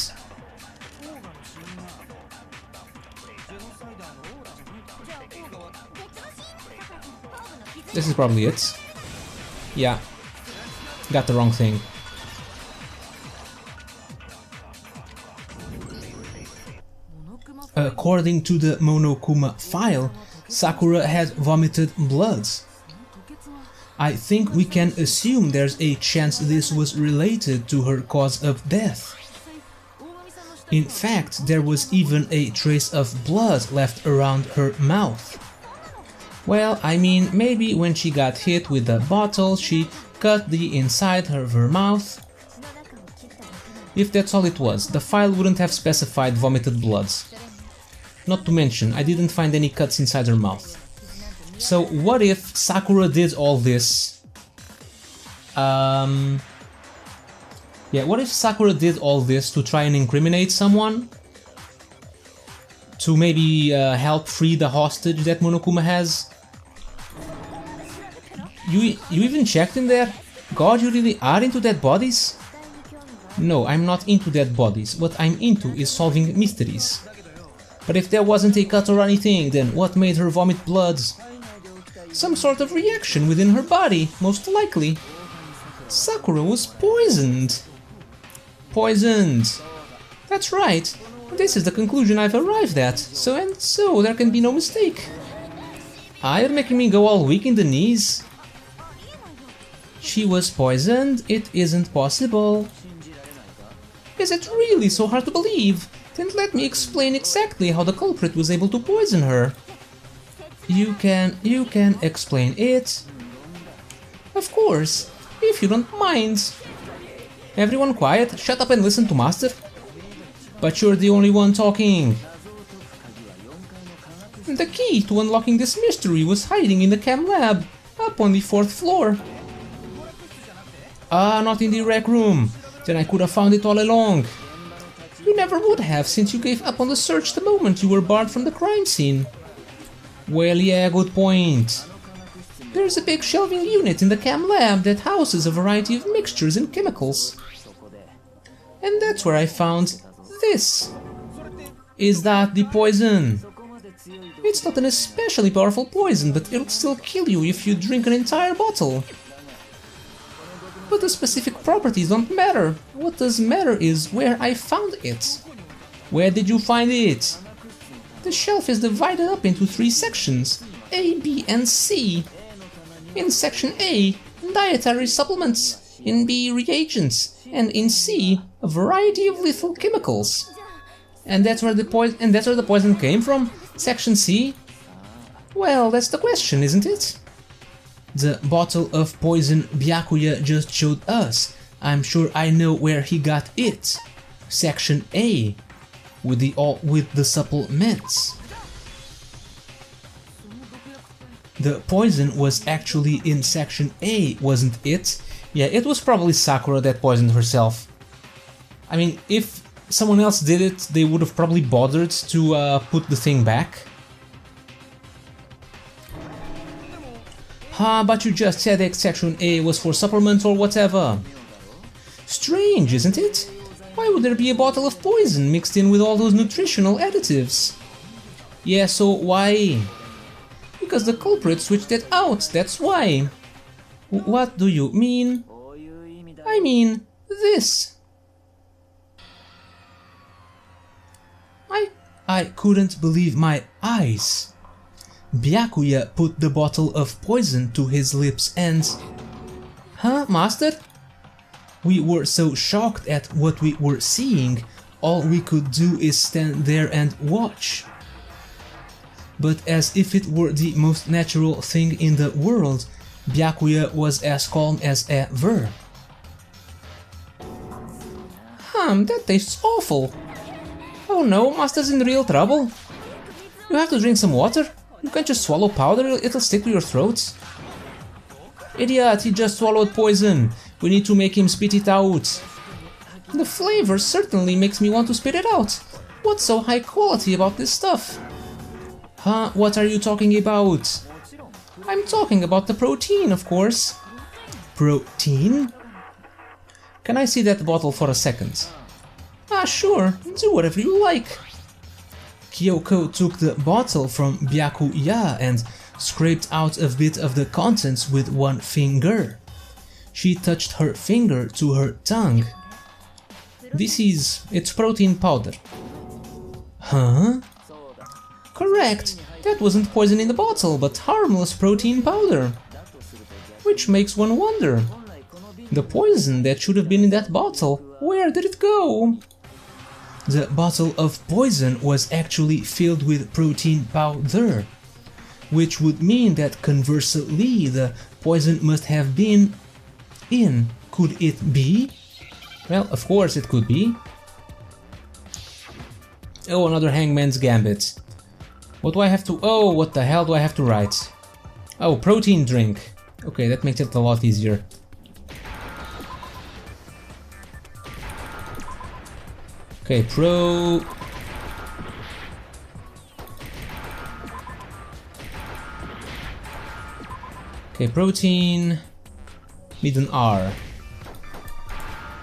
This is probably it. Yeah. Got the wrong thing. According to the Monokuma file, Sakura had vomited blood. I think we can assume there's a chance this was related to her cause of death. In fact, there was even a trace of blood left around her mouth. Well, I mean, maybe when she got hit with the bottle, she cut the inside of her mouth. If that's all it was, the file wouldn't have specified vomited blood. Not to mention, I didn't find any cuts inside her mouth. So what if Sakura did all this? Yeah, what if Sakura did all this to try and incriminate someone? To maybe help free the hostage that Monokuma has? You even checked in there? God, you really are into dead bodies? No, I'm not into dead bodies. What I'm into is solving mysteries. But if there wasn't a cut or anything, then what made her vomit blood? Some sort of reaction within her body, most likely. Sakura was poisoned. Poisoned. That's right. This is the conclusion I've arrived at. So there can be no mistake. You're making me go all weak in the knees. She was poisoned? It isn't possible. Is it really so hard to believe? Then let me explain exactly how the culprit was able to poison her. You can explain it? Of course, if you don't mind. Everyone quiet, shut up and listen to Master. But you're the only one talking. The key to unlocking this mystery was hiding in the chem lab, up on the 4th floor. Ah, not in the rec room. Then I could have found it all along. You never would have, since you gave up on the search the moment you were barred from the crime scene. Well, yeah, good point. There's a big shelving unit in the chem lab that houses a variety of mixtures and chemicals. And that's where I found this. Is that the poison? It's not an especially powerful poison, but it'll still kill you if you drink an entire bottle. But the specific properties don't matter. What does matter is where I found it. Where did you find it? The shelf is divided up into 3 sections, A, B and C. In section A, dietary supplements, in B, reagents, and in C, a variety of lethal chemicals. And that's where the poison came from? Section C? Well, that's the question, isn't it? The bottle of poison Byakuya just showed us. I'm sure I know where he got it. Section A, with the supplements. The poison was actually in section A, wasn't it? Yeah, it was probably Sakura that poisoned herself. I mean, if someone else did it, they would have probably bothered to put the thing back. But you just said that section A was for supplements or whatever. Strange, isn't it? Why would there be a bottle of poison mixed in with all those nutritional additives? Yeah, so why? Because the culprit switched it out, that's why. What do you mean? I mean this. I couldn't believe my eyes. Byakuya put the bottle of poison to his lips and... Huh, master? We were so shocked at what we were seeing, all we could do is stand there and watch. But as if it were the most natural thing in the world, Byakuya was as calm as ever. That tastes awful. Oh no, master's in real trouble. You have to drink some water. You can't just swallow powder, it'll stick to your throat. Idiot, he just swallowed poison. We need to make him spit it out. The flavor certainly makes me want to spit it out. What's so high quality about this stuff? What are you talking about? I'm talking about the protein, of course. Protein? Can I see that bottle for a second? Sure, do whatever you like. Kyoko took the bottle from Byakuya and scraped out a bit of the contents with one finger. She touched her finger to her tongue. It's protein powder. Huh? Correct, that wasn't poison in the bottle, but harmless protein powder. Which makes one wonder. The poison that should have been in that bottle, where did it go? The bottle of poison was actually filled with protein powder, which would mean that conversely the poison must have been in. Could it be? Well, of course it could be. Oh, another Hangman's Gambit. What do I have to... Oh, what the hell do I have to write? Oh, protein drink. Okay, that makes it a lot easier. Okay, Okay, protein... Need an R.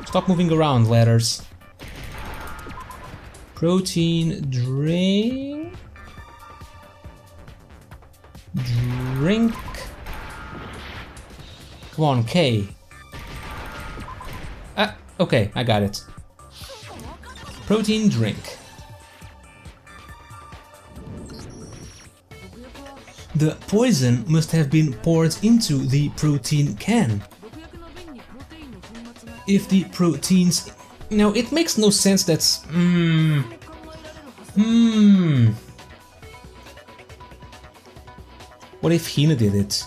Stop moving around, letters. Protein drink... Drink... Come on, K. Okay, I got it. Protein drink. The poison must have been poured into the protein can. If the proteins... Now, it makes no sense that's... What if Hina did it?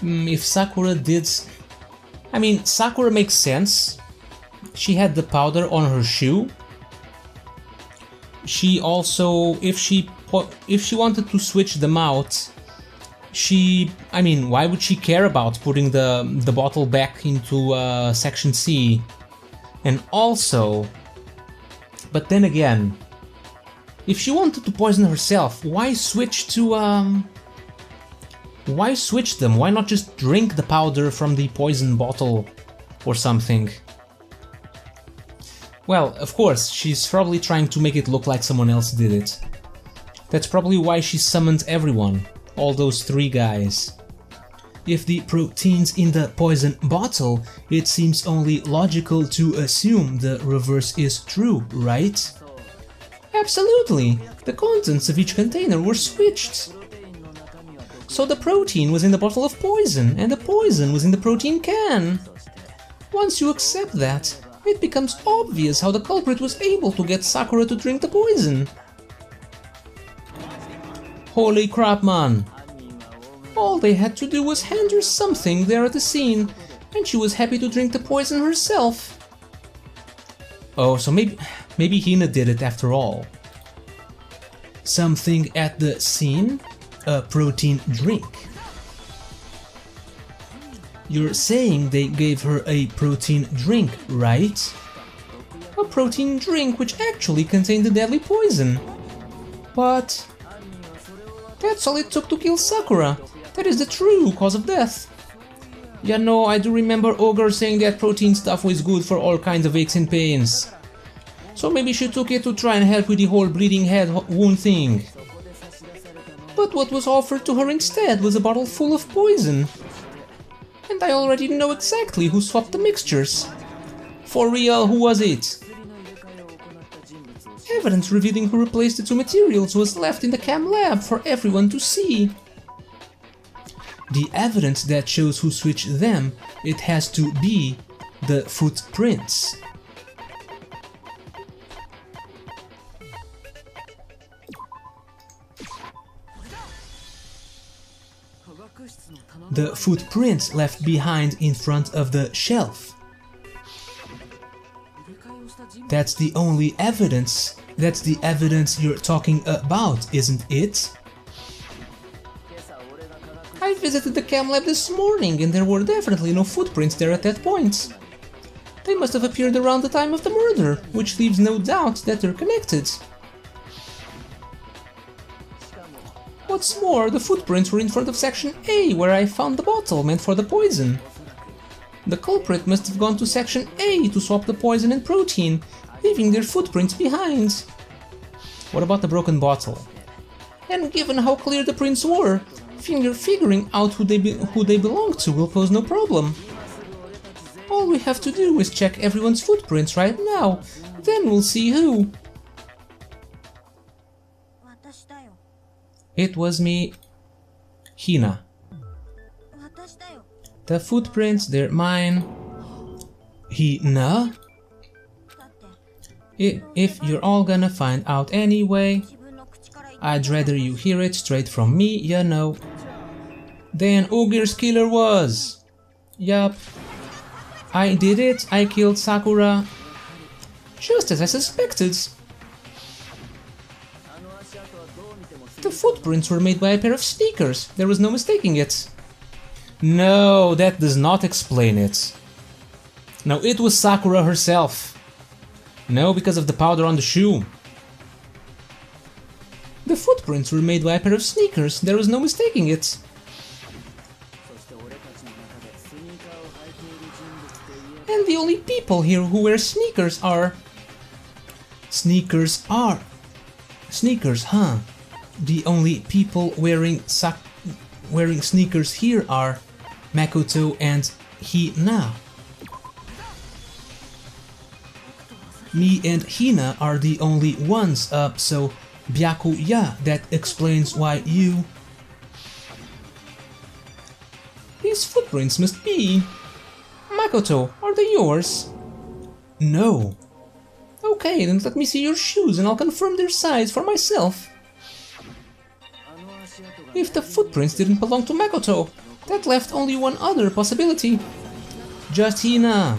If Sakura did... I mean, Sakura makes sense. she had the powder on her shoe. She also, if she wanted to switch them out, I mean, why would she care about putting the bottle back into Section C? And also, but then again, if she wanted to poison herself, why switch them? Why not just drink the powder from the poison bottle or something? Well, of course, she's probably trying to make it look like someone else did it. That's probably why she summoned everyone, all those 3 guys. If the protein's in the poison bottle, it seems only logical to assume the reverse is true, right? Absolutely! The contents of each container were switched. So the protein was in the bottle of poison, and the poison was in the protein can. Once you accept that, it becomes obvious how the culprit was able to get Sakura to drink the poison. Holy crap, man! All they had to do was hand her something there at the scene, and she was happy to drink the poison herself. Oh, so maybe Hina did it after all. Something at the scene? A protein drink. You're saying they gave her a protein drink, right? A protein drink which actually contained the deadly poison. But that's all it took to kill Sakura. That is the true cause of death. Yeah, no, I do remember Ogre saying that protein stuff was good for all kinds of aches and pains. So maybe she took it to try and help with the whole bleeding head wound thing. But what was offered to her instead was a bottle full of poison. And I already know exactly who swapped the mixtures. For real, who was it? Evidence revealing who replaced the 2 materials was left in the chem lab for everyone to see. The evidence that shows who switched them, it has to be the footprints. The footprints left behind in front of the shelf. That's the only evidence. That's the evidence you're talking about, isn't it? I visited the chem lab this morning and there were definitely no footprints there at that point. They must have appeared around the time of the murder, which leaves no doubt that they're connected. What's more, the footprints were in front of Section A, where I found the bottle meant for the poison. The culprit must have gone to Section A to swap the poison and protein, leaving their footprints behind. What about the broken bottle? And given how clear the prints were, figuring out who they belong to will pose no problem. All we have to do is check everyone's footprints right now, then we'll see who. It was me, Hina. The footprints, they're mine. Hina? If you're all gonna find out anyway, I'd rather you hear it straight from me, you know. Then Ogre's killer was. Yup. I did it, I killed Sakura. Just as I suspected. The footprints were made by a pair of sneakers, there was no mistaking it. No, that does not explain it. No, it was Sakura herself. No, because of the powder on the shoe. The footprints were made by a pair of sneakers, there was no mistaking it. And the only people here who wear sneakers are... Sneakers, huh? The only people wearing sneakers here are Makoto and Hina. Me and Hina are the only ones up, so Byakuya, that explains why you... These footprints must be... Makoto, are they yours? No. Okay, then let me see your shoes and I'll confirm their size for myself. If the footprints didn't belong to Makoto, that left only one other possibility. Just Hina.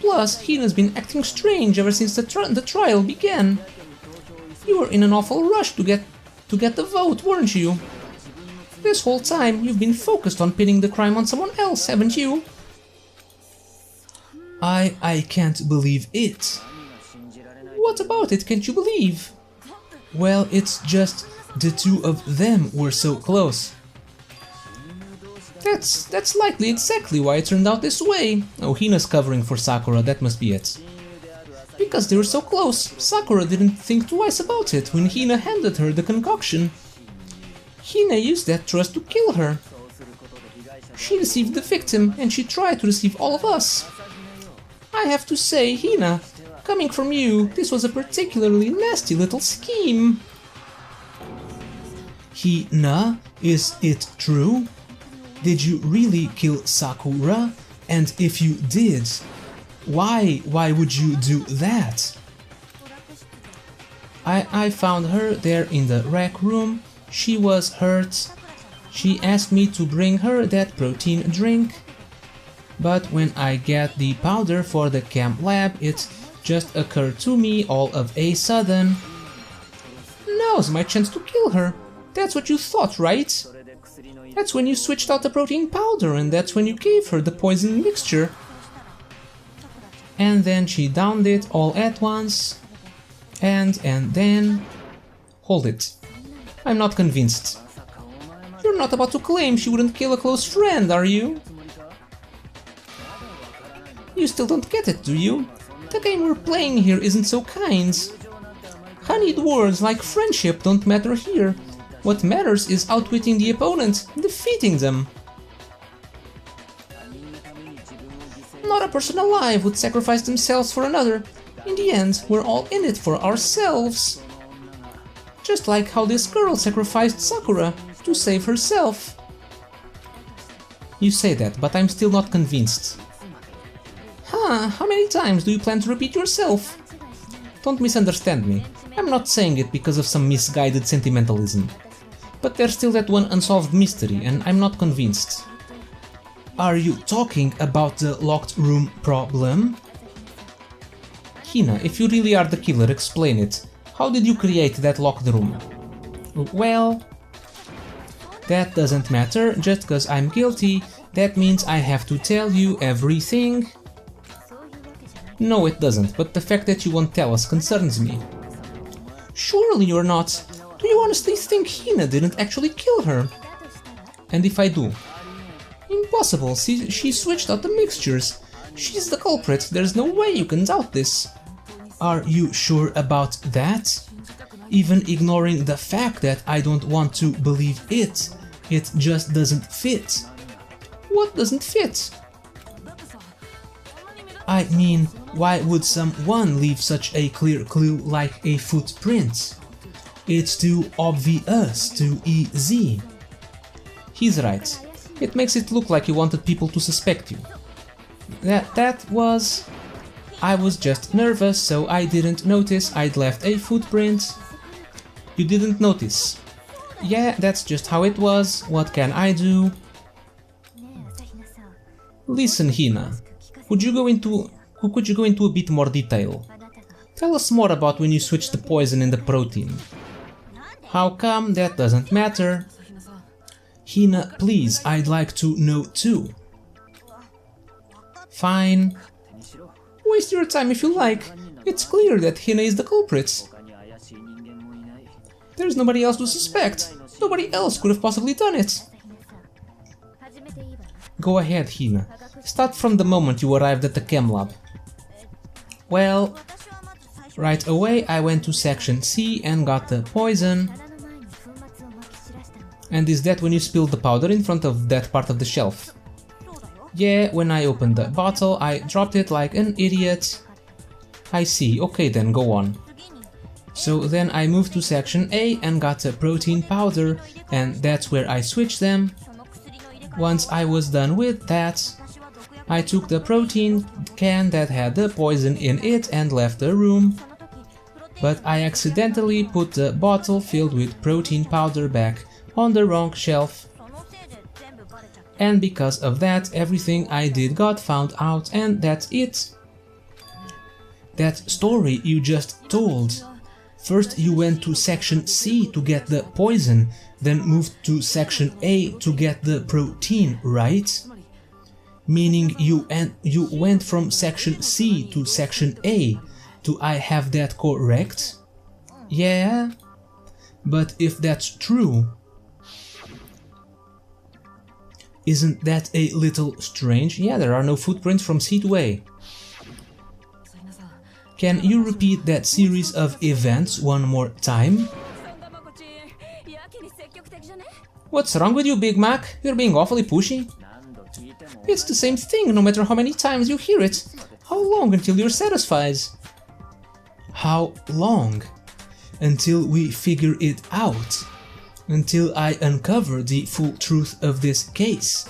Plus, Hina's been acting strange ever since the trial began. You were in an awful rush to get the vote, weren't you? This whole time, you've been focused on pinning the crime on someone else, haven't you? I can't believe it. What about it can't you believe? Well, it's just the two of them were so close. That's likely exactly why it turned out this way. Oh, Hina's covering for Sakura, that must be it. Because they were so close, Sakura didn't think twice about it when Hina handed her the concoction. Hina used that trust to kill her. She deceived the victim, and she tried to deceive all of us. I have to say, Hina, coming from you, this was a particularly nasty little scheme. Hina, is it true? Did you really kill Sakura? And if you did, why would you do that? I found her there in the rec room. She was hurt. She asked me to bring her that protein drink. But when I get the powder for the camp lab, it just occurred to me all of a sudden. Now's my chance to kill her. That's what you thought, right? That's when you switched out the protein powder, and that's when you gave her the poison mixture. And then she downed it all at once. And then... Hold it. I'm not convinced. You're not about to claim she wouldn't kill a close friend, are you? You still don't get it, do you? The game we're playing here isn't so kind. Honeyed words like friendship don't matter here. What matters is outwitting the opponent, defeating them. Not a person alive would sacrifice themselves for another. In the end, we're all in it for ourselves. Just like how this girl sacrificed Sakura to save herself. You say that, but I'm still not convinced. Huh, how many times do you plan to repeat yourself? Don't misunderstand me. I'm not saying it because of some misguided sentimentalism. But there's still that one unsolved mystery, and I'm not convinced. Are you talking about the locked room problem? Hina, if you really are the killer, explain it. How did you create that locked room? Well... That doesn't matter, just cause I'm guilty, that means I have to tell you everything. No, it doesn't, but the fact that you won't tell us concerns me. Surely you're not. Do you honestly think Hina didn't actually kill her? And if I do? Impossible, see, she switched out the mixtures. She's the culprit, there's no way you can doubt this. Are you sure about that? Even ignoring the fact that I don't want to believe it just doesn't fit. What doesn't fit? I mean, why would someone leave such a clear clue like a footprint? It's too obvious, too easy. He's right. It makes it look like you wanted people to suspect you. I was just nervous, so I didn't notice I'd left a footprint. You didn't notice. Yeah, that's just how it was. What can I do? Listen, Hina. Could you go into a bit more detail? Tell us more about when you switched the poison in the protein. How come that doesn't matter? Hina, please, I'd like to know too. Fine. Waste your time if you like. It's clear that Hina is the culprit. There's nobody else to suspect. Nobody else could have possibly done it. Go ahead, Hina. Start from the moment you arrived at the chem lab. Well, right away I went to section C and got the poison. And is that when you spilled the powder in front of that part of the shelf? Yeah, when I opened the bottle I dropped it like an idiot. I see, okay then, go on. So then I moved to section A and got a protein powder, and that's where I switched them. Once I was done with that, I took the protein can that had the poison in it and left the room. But I accidentally put the bottle filled with protein powder back on the wrong shelf. And because of that, everything I did got found out, and that's it. That story you just told. First you went to section C to get the poison, then moved to section A to get the protein, right? Meaning you went from section C to section A. Do I have that correct? Yeah. But if that's true, isn't that a little strange? Yeah, there are no footprints from C to A. Can you repeat that series of events one more time? What's wrong with you, Big Mac? You're being awfully pushy. It's the same thing no matter how many times you hear it. How long until you're satisfied? How long? Until we figure it out. Until I uncover the full truth of this case.